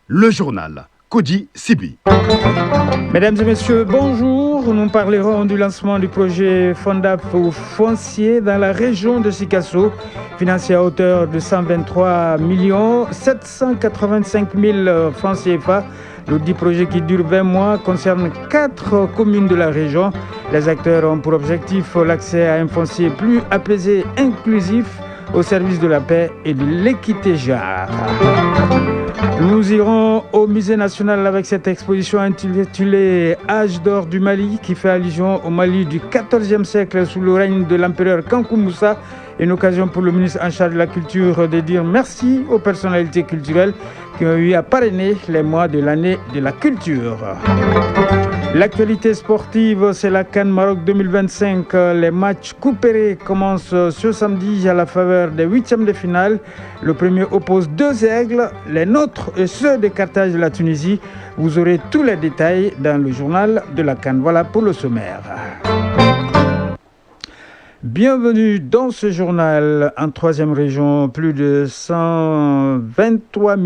Le journal Kodi Sibi. Mesdames et messieurs, bonjour. Nous parlerons du lancement du projet Fondap foncier dans la région de Sikasso, financé à hauteur de 123 785 000 francs CFA. Le dit projet qui dure 20 mois concerne 4 communes de la région. Les acteurs ont pour objectif l'accès à un foncier plus apaisé, inclusif, au service de la paix et de l'équité genre. Nous irons au musée national avec cette exposition intitulée Âge d'or du Mali, qui fait allusion au Mali du XIVe siècle sous le règne de l'empereur Kankou Moussa. Une occasion pour le ministre en charge de la culture de dire merci aux personnalités culturelles qui ont eu à parrainer les mois de l'année de la culture. L'actualité sportive, c'est la CAN Maroc 2025. Les matchs coupérés commencent ce samedi à la faveur des huitièmes de finale. Le premier oppose deux aigles, les nôtres et ceux de Carthage de la Tunisie. Vous aurez tous les détails dans le journal de la CAN. Voilà pour le sommaire. Bienvenue dans ce journal. En troisième région, plus de 123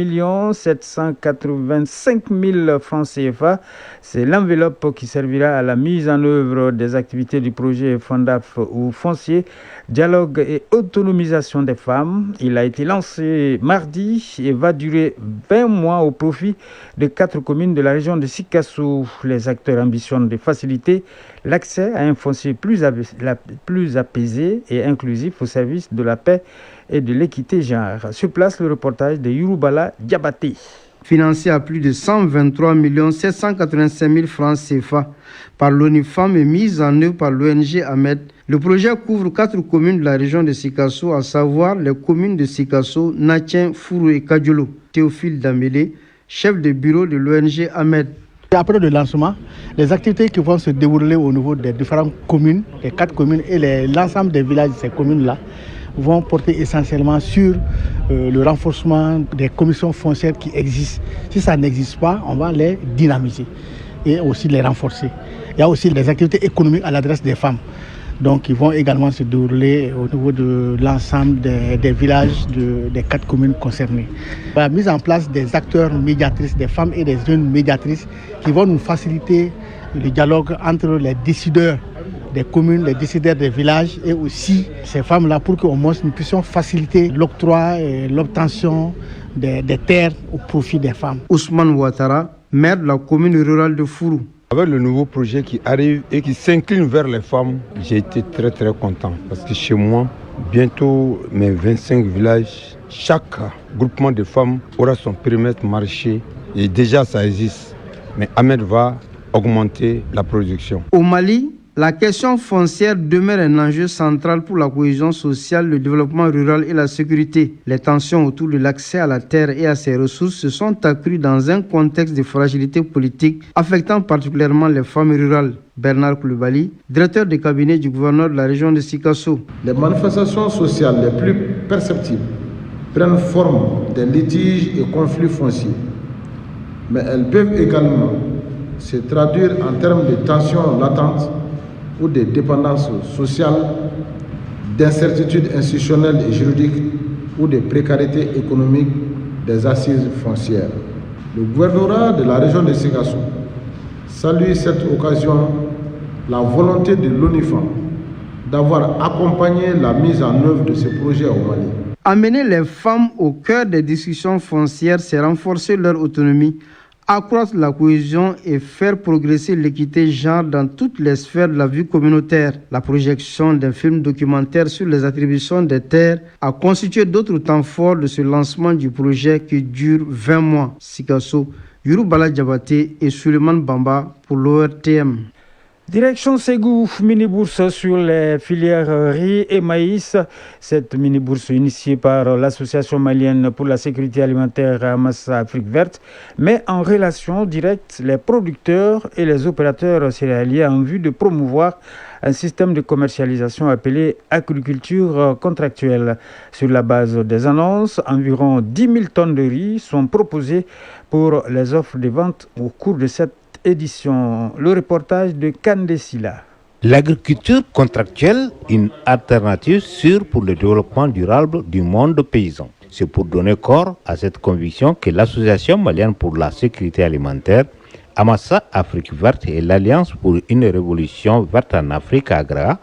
785 000 francs CFA. C'est l'enveloppe qui servira à la mise en œuvre des activités du projet Fondaf ou foncier, dialogue et autonomisation des femmes. Il a été lancé mardi et va durer 20 mois au profit de 4 communes de la région de Sikasso. Les acteurs ambitionnent de faciliter l'accès à un foncier plus apaisé et inclusif au service de la paix et de l'équité genre. Sur place, le reportage de Yourubala Diabaté. Financé à plus de 123 785 000 francs CFA par l'ONU Femmes et mise en œuvre par l'ONG Ahmed, le projet couvre 4 communes de la région de Sikasso, à savoir les communes de Sikasso, Natien, Fourou et Kadjolo. Théophile Damélé, chef de bureau de l'ONG Ahmed. Après le lancement, les activités qui vont se dérouler au niveau des différentes communes, les 4 communes et l'ensemble des villages de ces communes-là, vont porter essentiellement sur le renforcement des commissions foncières qui existent. Si ça n'existe pas, on va les dynamiser et aussi les renforcer. Il y a aussi les activités économiques à l'adresse des femmes. Donc, ils vont également se dérouler au niveau de l'ensemble des villages des 4 communes concernées. La mise en place des acteurs médiatrices, des femmes et des jeunes médiatrices qui vont nous faciliter le dialogue entre les décideurs des communes, les décideurs des villages et aussi ces femmes-là pour qu'au moins nous puissions faciliter l'octroi et l'obtention des terres au profit des femmes. Ousmane Ouattara, maire de la commune rurale de Fourou. Avec le nouveau projet qui arrive et qui s'incline vers les femmes, j'ai été très très content parce que chez moi, bientôt mes 25 villages, chaque groupement de femmes aura son périmètre maraîcher et déjà ça existe. Mais Ahmed va augmenter la production. Au Mali, la question foncière demeure un enjeu central pour la cohésion sociale, le développement rural et la sécurité. Les tensions autour de l'accès à la terre et à ses ressources se sont accrues dans un contexte de fragilité politique affectant particulièrement les femmes rurales. Bernard Koulibaly, directeur de cabinet du gouverneur de la région de Sikasso. Les manifestations sociales les plus perceptibles prennent forme des litiges et conflits fonciers, mais elles peuvent également se traduire en termes de tensions latentes ou de dépendance sociale, d'incertitudes institutionnelles et juridiques ou de précarité économique des assises foncières. Le gouvernorat de la région de Sikasso salue cette occasion la volonté de l'ONIFAM d'avoir accompagné la mise en œuvre de ce projet au Mali. Amener les femmes au cœur des discussions foncières, c'est renforcer leur autonomie, accroître la cohésion et faire progresser l'équité genre dans toutes les sphères de la vie communautaire. La projection d'un film documentaire sur les attributions des terres a constitué d'autres temps forts de ce lancement du projet qui dure 20 mois. Sikasso, Yourubala Diabaté et Suleiman Bamba pour l'ORTM. Direction Ségou, mini-bourse sur les filières riz et maïs. Cette mini-bourse initiée par l'Association malienne pour la sécurité alimentaire Amassa Afrique verte met en relation directe les producteurs et les opérateurs céréaliers en vue de promouvoir un système de commercialisation appelé agriculture contractuelle. Sur la base des annonces, environ 10 000 tonnes de riz sont proposées pour les offres de vente au cours de cette édition. Le reportage de Kandé Silla. L'agriculture contractuelle, une alternative sûre pour le développement durable du monde paysan. C'est pour donner corps à cette conviction que l'Association malienne pour la sécurité alimentaire, Amassa Afrique verte et l'Alliance pour une révolution verte en Afrique AGRA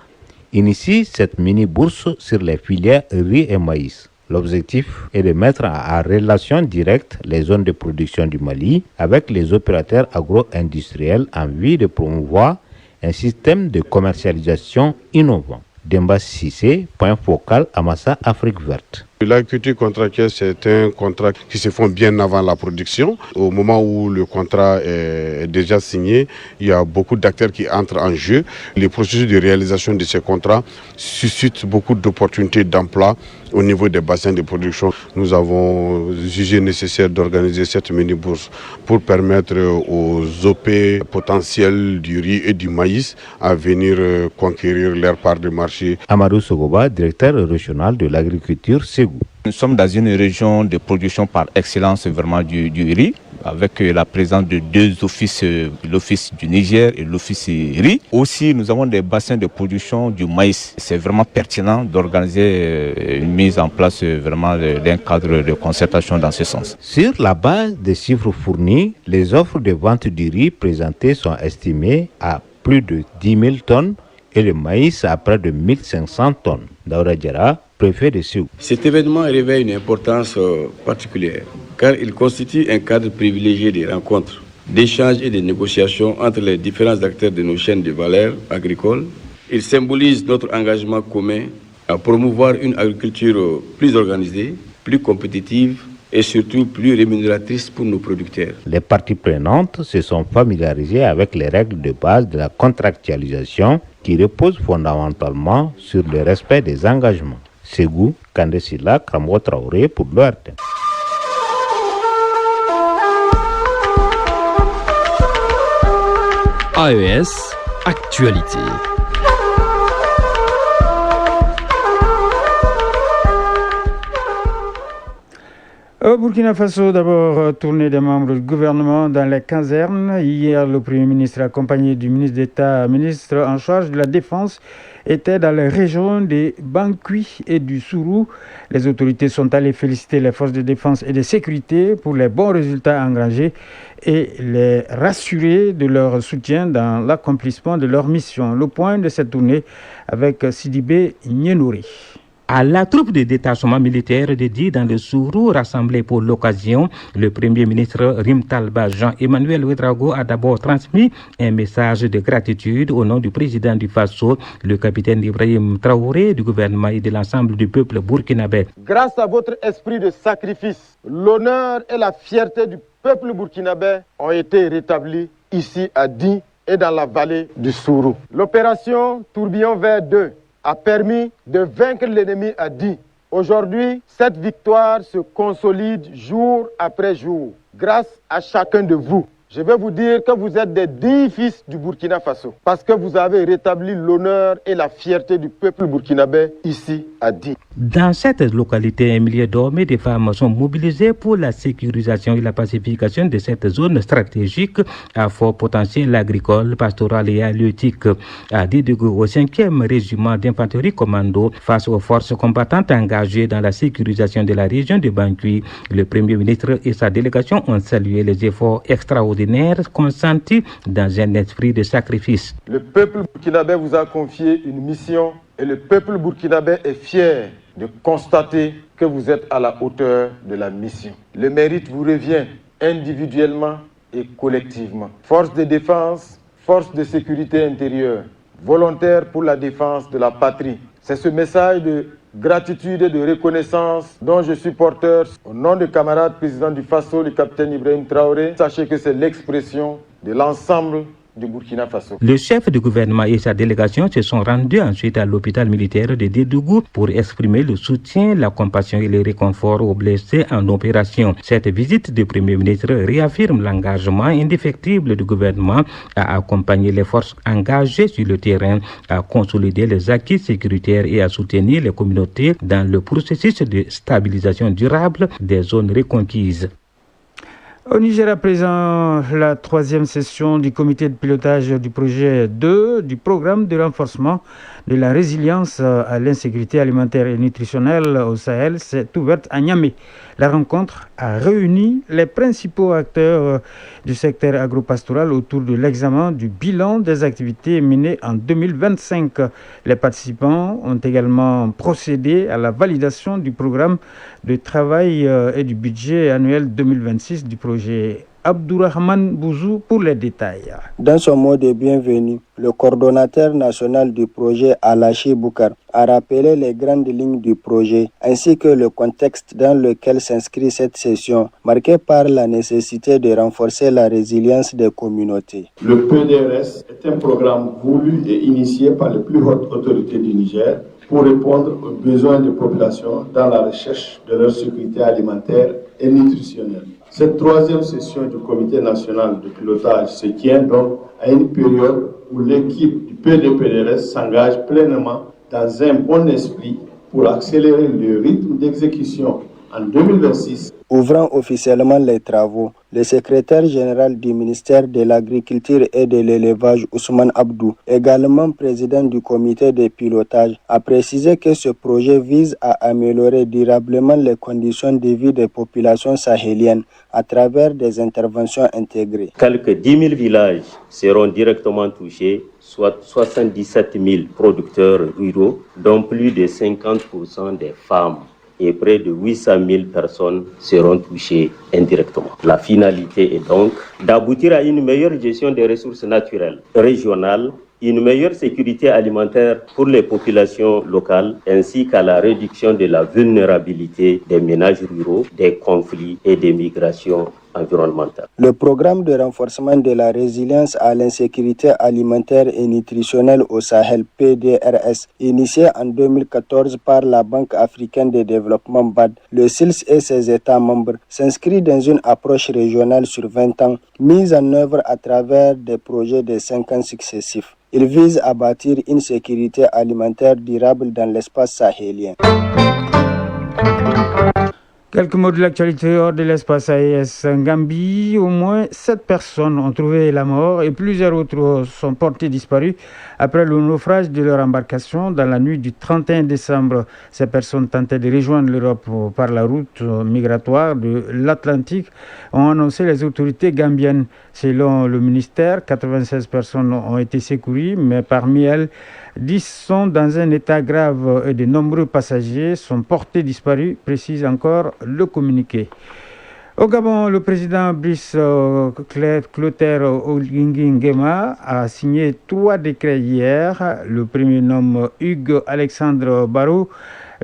initie cette mini-bourse sur les filières riz et maïs. L'objectif est de mettre en relation directe les zones de production du Mali avec les opérateurs agro-industriels en vue de promouvoir un système de commercialisation innovant. Demba Sissé, point focal Amassa Afrique verte. L'agriculture contractuelle, c'est un contrat qui se fait bien avant la production. Au moment où le contrat est déjà signé, il y a beaucoup d'acteurs qui entrent en jeu. Les processus de réalisation de ces contrats suscitent beaucoup d'opportunités d'emploi au niveau des bassins de production. Nous avons jugé nécessaire d'organiser cette mini-bourse pour permettre aux OP potentiels du riz et du maïs à venir conquérir leur part de marché. Amadou Sogoba, directeur régional de l'agriculture Ségou. Nous sommes dans une région de production par excellence vraiment du riz, avec la présence de deux offices, l'office du Niger et l'office riz. Aussi, nous avons des bassins de production du maïs. C'est vraiment pertinent d'organiser une mise en place vraiment d'un cadre de concertation dans ce sens. Sur la base des chiffres fournis, les offres de vente du riz présentées sont estimées à plus de 10 000 tonnes et le maïs à près de 1 500 tonnes. Daouda Diarra, préfet de Ségou. Cet événement revêt une importance particulière car il constitue un cadre privilégié de rencontres, d'échanges et de négociations entre les différents acteurs de nos chaînes de valeur agricoles. Il symbolise notre engagement commun à promouvoir une agriculture plus organisée, plus compétitive et surtout plus rémunératrice pour nos producteurs. Les parties prenantes se sont familiarisées avec les règles de base de la contractualisation qui reposent fondamentalement sur le respect des engagements. Ségou, Kandesila, Krambo Traoré pour l'ORT. AES, actualité. Au Burkina Faso, d'abord, tournée des membres du gouvernement dans les casernes. Hier, le Premier ministre, accompagné du ministre d'État, ministre en charge de la Défense, était dans les régions de Bankui et du Sourou. Les autorités sont allées féliciter les forces de défense et de sécurité pour les bons résultats engrangés et les rassurer de leur soutien dans l'accomplissement de leur mission. Le point de cette tournée avec Sidibé Nienouri. À la troupe de détachement militaire dédiée dans le Sourou, rassemblée pour l'occasion, le Premier ministre Rimtalba Jean-Emmanuel Ouedraogo a d'abord transmis un message de gratitude au nom du président du Faso, le capitaine Ibrahim Traoré, du gouvernement et de l'ensemble du peuple burkinabé. Grâce à votre esprit de sacrifice, l'honneur et la fierté du peuple burkinabé ont été rétablis ici à Di et dans la vallée du Sourou. L'opération Tourbillon Vert 2 a permis de vaincre l'ennemi à Di. Aujourd'hui, cette victoire se consolide jour après jour grâce à chacun de vous. Je vais vous dire que vous êtes des dignes fils du Burkina Faso parce que vous avez rétabli l'honneur et la fierté du peuple burkinabé ici à Di. Dans cette localité, un millier d'hommes et de femmes sont mobilisés pour la sécurisation et la pacification de cette zone stratégique à fort potentiel agricole, pastoral et halieutique. À Didego, au 5e régiment d'infanterie commando, face aux forces combattantes engagées dans la sécurisation de la région de Bankui, le Premier ministre et sa délégation ont salué les efforts extraordinaires consentis dans un esprit de sacrifice. Le peuple burkinabé vous a confié une mission et le peuple burkinabé est fier de constater que vous êtes à la hauteur de la mission. Le mérite vous revient individuellement et collectivement. Force de défense, force de sécurité intérieure, volontaires pour la défense de la patrie. C'est ce message de gratitude et de reconnaissance dont je suis porteur au nom du camarade président du Faso, le capitaine Ibrahim Traoré. Sachez que c'est l'expression de l'ensemble du Burkina Faso. Le chef du gouvernement et sa délégation se sont rendus ensuite à l'hôpital militaire de Dédougou pour exprimer le soutien, la compassion et le réconfort aux blessés en opération. Cette visite du Premier ministre réaffirme l'engagement indéfectible du gouvernement à accompagner les forces engagées sur le terrain, à consolider les acquis sécuritaires et à soutenir les communautés dans le processus de stabilisation durable des zones reconquises. Au Niger, à présent, la 3e session du comité de pilotage du projet 2 du programme de renforcement de la résilience à l'insécurité alimentaire et nutritionnelle au Sahel s'est ouverte à Niamey. La rencontre a réuni les principaux acteurs du secteur agropastoral autour de l'examen du bilan des activités menées en 2025. Les participants ont également procédé à la validation du programme de travail et du budget annuel 2026 du projet. Abdourahman Bouzou pour les détails. Dans son mot de bienvenue, le coordonnateur national du projet Alachi Boukar a rappelé les grandes lignes du projet ainsi que le contexte dans lequel s'inscrit cette session, marquée par la nécessité de renforcer la résilience des communautés. Le PDRS est un programme voulu et initié par les plus hautes autorités du Niger pour répondre aux besoins des populations dans la recherche de leur sécurité alimentaire et nutritionnelle. Cette 3e session du comité national de pilotage se tient donc à une période où l'équipe du PDPDRS s'engage pleinement dans un bon esprit pour accélérer le rythme d'exécution en 2026. Ouvrant officiellement les travaux, le secrétaire général du ministère de l'Agriculture et de l'Élevage, Ousmane Abdou, également président du comité de pilotage, a précisé que ce projet vise à améliorer durablement les conditions de vie des populations sahéliennes à travers des interventions intégrées. Quelques 10 000 villages seront directement touchés, soit 77 000 producteurs ruraux, dont plus de 50% des femmes. Et près de 800 000 personnes seront touchées indirectement. La finalité est donc d'aboutir à une meilleure gestion des ressources naturelles régionales, une meilleure sécurité alimentaire pour les populations locales, ainsi qu'à la réduction de la vulnérabilité des ménages ruraux, des conflits et des migrations environnementales. Le programme de renforcement de la résilience à l'insécurité alimentaire et nutritionnelle au Sahel, PDRS, initié en 2014 par la Banque africaine de développement BAD, le SILS et ses États membres, s'inscrit dans une approche régionale sur 20 ans, mise en œuvre à travers des projets de 5 ans successifs. Il vise à bâtir une sécurité alimentaire durable dans l'espace sahélien. Quelques mots de l'actualité hors de l'espace AES. En Gambie, au moins 7 personnes ont trouvé la mort et plusieurs autres sont portées disparues après le naufrage de leur embarcation dans la nuit du 31 décembre. Ces personnes tentaient de rejoindre l'Europe par la route migratoire de l'Atlantique, ont annoncé les autorités gambiennes. Selon le ministère, 96 personnes ont été secourues, mais parmi elles, 10 sont dans un état grave et de nombreux passagers sont portés disparus, précise encore le communiqué. Au Gabon, le président Brice Clotaire Oligui Nguema a signé 3 décrets hier. Le premier nomme Hugues Alexandre Barrot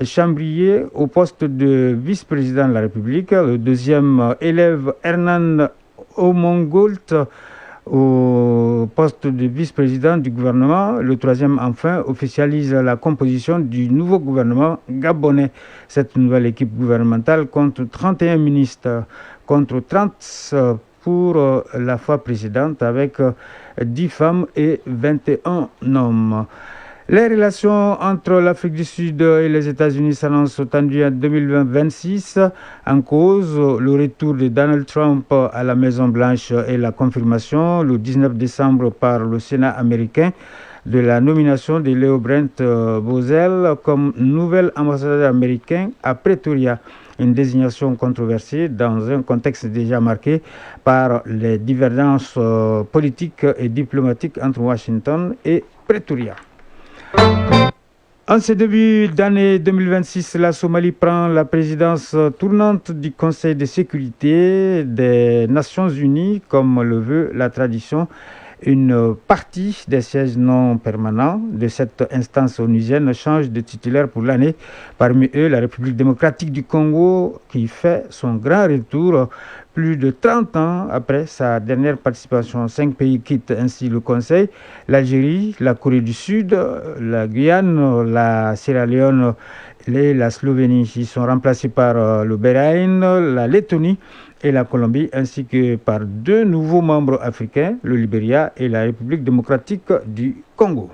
Chambrier au poste de vice-président de la République. Le deuxième élève Hernan Omongolt au poste de vice-président du gouvernement. Le troisième, enfin, officialise la composition du nouveau gouvernement gabonais. Cette nouvelle équipe gouvernementale compte 31 ministres contre 30 pour la fois précédente, avec 10 femmes et 21 hommes. Les relations entre l'Afrique du Sud et les États-Unis s'annoncent tendues en 2026. En cause, le retour de Donald Trump à la Maison-Blanche et la confirmation le 19 décembre par le Sénat américain de la nomination de Leo Brent Bozell comme nouvel ambassadeur américain à Pretoria. Une désignation controversée dans un contexte déjà marqué par les divergences politiques et diplomatiques entre Washington et Pretoria. En ce début d'année 2026, la Somalie prend la présidence tournante du Conseil de sécurité des Nations Unies, comme le veut la tradition. Une partie des sièges non permanents de cette instance onusienne change de titulaire pour l'année. Parmi eux, la République démocratique du Congo, qui fait son grand retour plus de 30 ans après sa dernière participation. 5 pays quittent ainsi le Conseil: l'Algérie, la Corée du Sud, la Guyane, la Sierra Leone et la Slovénie. Ils sont remplacés par le Bahreïn, la Lettonie et la Colombie, ainsi que par 2 nouveaux membres africains, le Libéria et la République démocratique du Congo.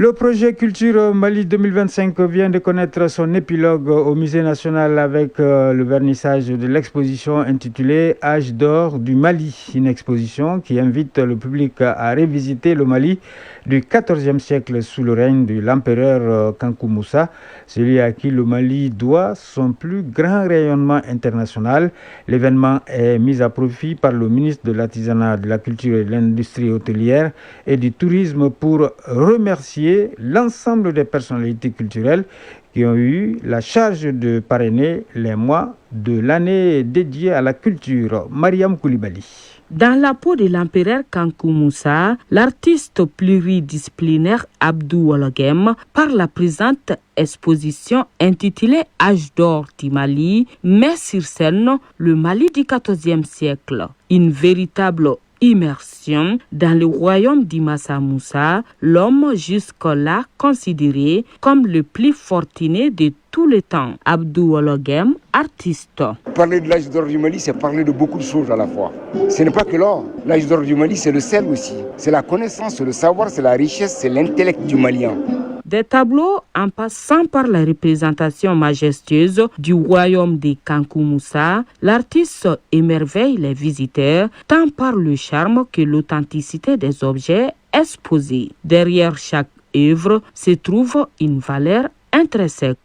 Le projet Culture Mali 2025 vient de connaître son épilogue au Musée national avec le vernissage de l'exposition intitulée Âge d'or du Mali. Une exposition qui invite le public à revisiter le Mali du XIVe siècle sous le règne de l'empereur Kankou Moussa, celui à qui le Mali doit son plus grand rayonnement international. L'événement est mis à profit par le ministre de l'Artisanat, de la Culture et de l'Industrie hôtelière et du Tourisme pour remercier l'ensemble des personnalités culturelles qui ont eu la charge de parrainer les mois de l'année dédiée à la culture. Mariam Koulibaly. Dans la peau de l'empereur Kankou Moussa, l'artiste pluridisciplinaire Abdou Wologem, par la présente exposition intitulée Âge d'or du Mali, met sur scène le Mali du XIVe siècle. Une véritable immersion dans le royaume d'Imassa Moussa, l'homme jusque-là considéré comme le plus fortuné de tous les temps. Abdou Wologem, artiste. Parler de l'âge d'or du Mali, c'est parler de beaucoup de choses à la fois. Ce n'est pas que l'or. L'âge d'or du Mali, c'est le sel aussi. C'est la connaissance, c'est le savoir, c'est la richesse, c'est l'intellect du Malien. Des tableaux en passant par la représentation majestueuse du royaume de Kankou Moussa, l'artiste émerveille les visiteurs tant par le charme que l'authenticité des objets exposés. Derrière chaque œuvre se trouve une valeur intrinsèque.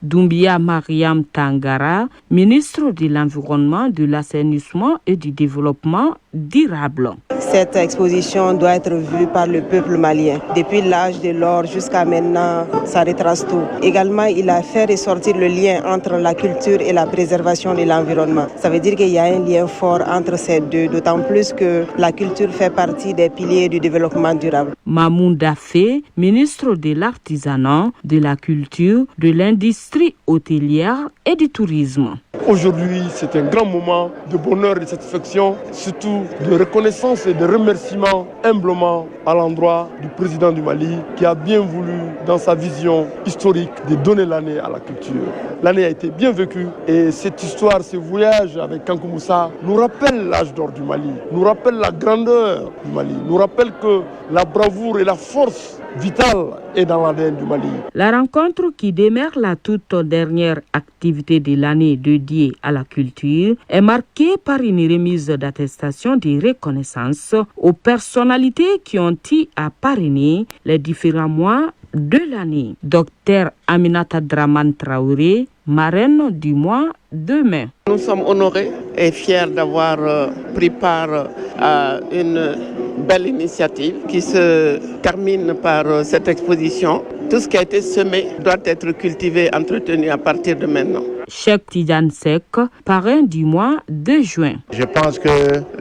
Doumbia Mariam Tangara, ministre de l'Environnement, de l'Assainissement et du Développement durable. Cette exposition doit être vue par le peuple malien. Depuis l'âge de l'or jusqu'à maintenant, ça retrace tout. Également, il a fait ressortir le lien entre la culture et la préservation de l'environnement. Ça veut dire qu'il y a un lien fort entre ces deux, d'autant plus que la culture fait partie des piliers du développement durable. Mamoun Dafé, ministre de l'Artisanat, de la Culture, de l'Industrie hôtelière et du Tourisme. Aujourd'hui, c'est un grand moment de bonheur et de satisfaction, surtout de reconnaissance et de remerciement humblement à l'endroit du président du Mali qui a bien voulu, dans sa vision historique, de donner l'année à la culture. L'année a été bien vécue et cette histoire, ce voyage avec Kankou Moussa nous rappelle l'âge d'or du Mali, nous rappelle la grandeur du Mali, nous rappelle que la bravoure et la force vitale est dans l'ADN du Mali. La rencontre qui démarre la toute dernière activité de l'année dédiée à la culture est marquée par une remise d'attestation de reconnaissance aux personnalités qui ont eu à parrainer les différents mois de l'année. Docteur Aminata Draman Traoré, marraine du mois de mai. Nous sommes honorés et fiers d'avoir pris part à une belle initiative qui se termine par cette exposition. Tout ce qui a été semé doit être cultivé, entretenu à partir de maintenant. Cheikh Tidiane Seck, parrain du mois de juin. Je pense que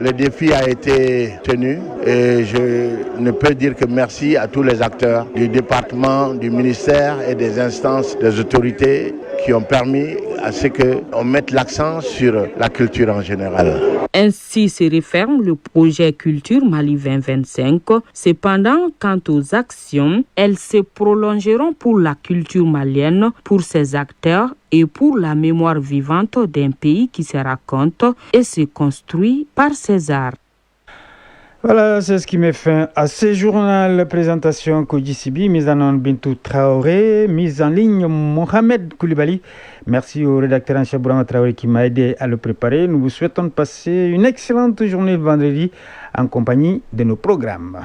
le défi a été tenu et je ne peux dire que merci à tous les acteurs du département, du ministère et des instances, des autorités qui ont permis à ce qu'on mette l'accent sur la culture en général. Ainsi se referme le projet Culture Mali 2025. Cependant, quant aux actions, elles se prolongeront pour la culture malienne, pour ses acteurs et pour la mémoire vivante d'un pays qui se raconte et se construit par ses arts. Voilà, c'est ce qui met fin à ce journal. Présentation Kodji Sibi, mise en onde Bintou Traoré, mise en ligne Mohamed Koulibaly. Merci au rédacteur en chef Bourama Traoré qui m'a aidé à le préparer. Nous vous souhaitons de passer une excellente journée de vendredi en compagnie de nos programmes.